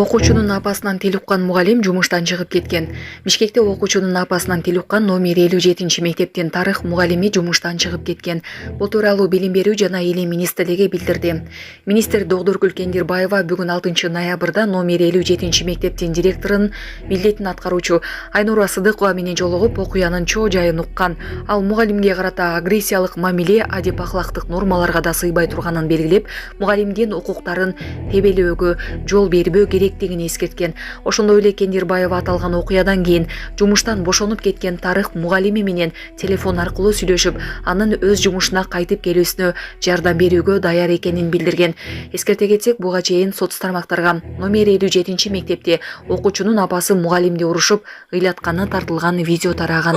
Окуучунун апасынан тил уккан мугалим жумуштан чыгып кеткен. Бишкекте окуучунун апасынан тил уккан номер 57-мектептин тарых мугалими жумуштан чыгып кеткен. Бул тууралуу Билим берүү жана Илим министрлиги билдирди. Министр Догдургүл Кендирбаева бүгүн 6-ноябрда номер 57-мектептин директорун милдетин аткаруучу Айнура Сыдыкова менен жолугуп окуянын чоо жайын уккан. Ал мугалимге карата агрессиялык мамиле адеп ахлактык нормаларга да сыйбай турганын белгилеп, мугалимдин укуктарын тебелөөгө жол бербөө керектигин эскерткен. Ошондой эле Кендирбаева аталган окуядан кийин жумуштан бошонуп кеткен тарых мугалими менен телефон аркылуу сүйлөшүп, анын өз жумушуна кайтып келүүсүнө жардам берүүгө даяр экенин билдирген. Эскерте кетсек, буга чейин соц тармактарга номер 57-мектепте окуучунун апасы мугалимди урушуп, ыйлатканы тартылган видео тараган.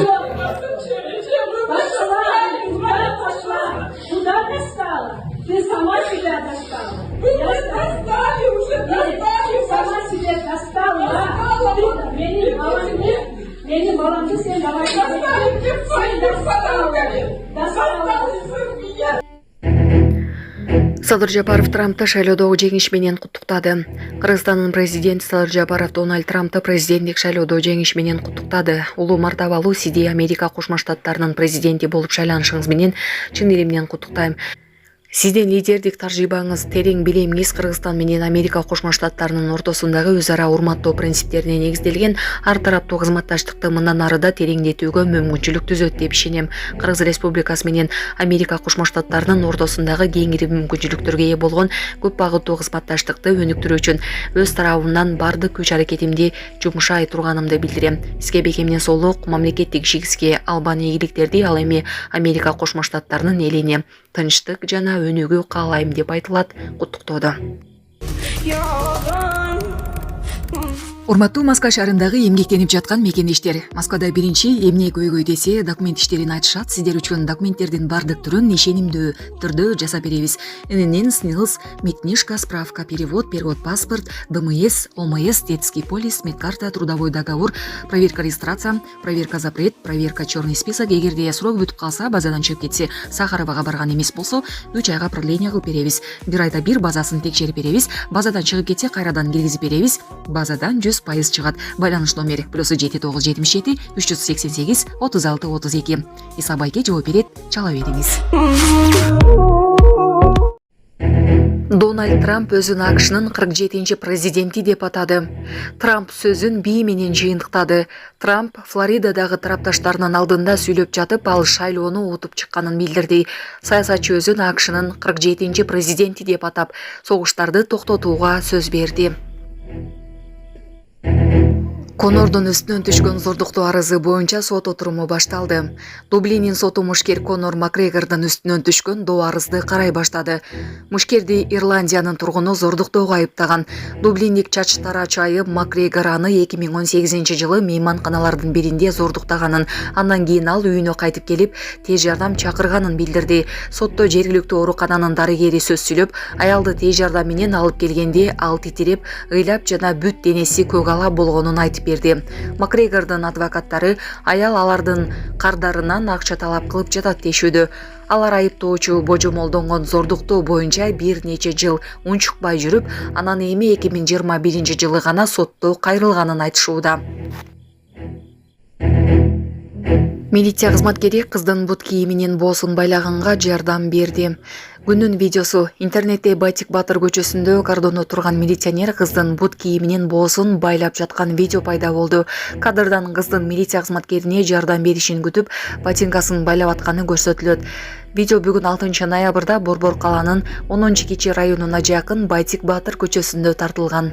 Ты сама себя достала. Достали уже, достали. Сама себя достала. Benim balamda sen davay. Садыр Жапаров Трампты шайлоодогу жеңиш менен куттуктады. Кыргызстандын президенти Садыр Жапаров Дональд Трампты президенттик шайлоодо жеңиш менен куттуктады. Улуу мартабалуу сизди Америка Кошмо Штаттарынын президенти болуп шайланышыңыз менен чын элимден куттуктайм. Сиздин лидердик тажрыйбаңыз, терең билимиңиз Кыргызстан менен Америка Кошмо Штаттарынын ортосундагы өз ара урматтоо принциптерине негизделген ар тараптуу кызматташтыкты мындан ары да тереңдетүүгө мүмкүнчүлүк түзөт деп ишенем. Кыргыз Республикасы менен Америка Кошмо Штаттарынын ортосундагы кеңири мүмкүнчүлүктөргө ээ болгон көп багыттуу кызматташтыкты өнүктүрүү үчүн өз тарабымдан бардык күч аракетимди жумшай турганымды билдирем. Сизге бекемден соолук, мамлекеттик ишигизге албан ийгиликтерди, ал эми Америка Кошмо Штаттарынын элине тынчтык жана өнүгүү каалайм деп айтылат куттуктоодо. Урматтуу Москва шаарындагы эмгектенип жаткан мекендештер, Москвада биринчи эмне көйгөй десе документ иштерин айтышат. Сиздер үчүн документтердин бардык түрүн ишенимдүү түрдө жасап беребиз. ННН, СНИЛС, медкнижка, справка, перевод, паспорт, ДМС, ОМС, детский полис, медкарта, трудовой договор, проверка регистрация, проверка запрет, проверка черный список. Эгерде срок бүтүп калса, базадан чыгып кетсе, Сахаровага барган эмес болсо, 3 айга продление кылып беребиз. Бир айда бир базасын текшерип беребиз. Базадан чыгып кетсе, кайрадан киргизип беребиз. Базадан 100% чыгат. Байланыш номери +7 977 388 36 32. Иса Байке жооп берет, чала бериңиз. Дональд Трамп өзүн АКШнын 47-чи президенти деп атады. Трамп сөзүн бий менен жыйынтыктады. Трамп Флоридадагы тарапташтарынын алдында сүйлөп жатып, ал шайлоону утуп чыкканын билдирди. Саясатчы өзүн АКШнын 47-чи президенти деп атап, согуштарды токтотууга сөз берди. Конордун үстүнөн түшкөн зордуктуу арызы боюнча сот отуруму башталды. Дублинин соту мушкер Конор Макгрегордун үстүнөн түшкөн доо арызды карай баштады. Мушкерди Ирландиянын тургуну зордуктоого айыптаган. Дублиндик чач тарач айып Макгрегор аны 2018-жылы мейманканалардын биринде зордуктаганын, андан кийин ал үйүнө кайтып келип, тез жардам чакырганын билдирди. Сотто жергиликтүү оорукананын дарыгери сөз сүйлөп, аялды тез жардам менен алып келгенде ал титиреп, ыйлап жана бүт денеси көк ала болгонун айтып берди. Макгрегордун адвокаттары аял алардын кардарынан акча талап кылып жатат дешүүдө. Алар айыптоочу божомолдонгон зордуктоо боюнча бир нече жыл унчукпай жүрүп, анан эми 2021-жылы гана сотто кайрылганын айтышууда. Милиция кызматкери кыздын бут кийиминин боосун байлаганга жардам берди. Күнүн видеосу. Интернетте Байтик Батыр көчөсүндө кордондо турган милиционер кыздын бут кийиминин боосун байлап жаткан видео пайда болду. Кадрдан кыздын милиция кызматкерине жардам беришин күтүп, ботинкасын байлап атканы көрсөтүлөт. Видео бүгүн 6-ноябрда Борбор калаанын 10-кичи районуна жакын Байтик Батыр көчөсүндө тартылган.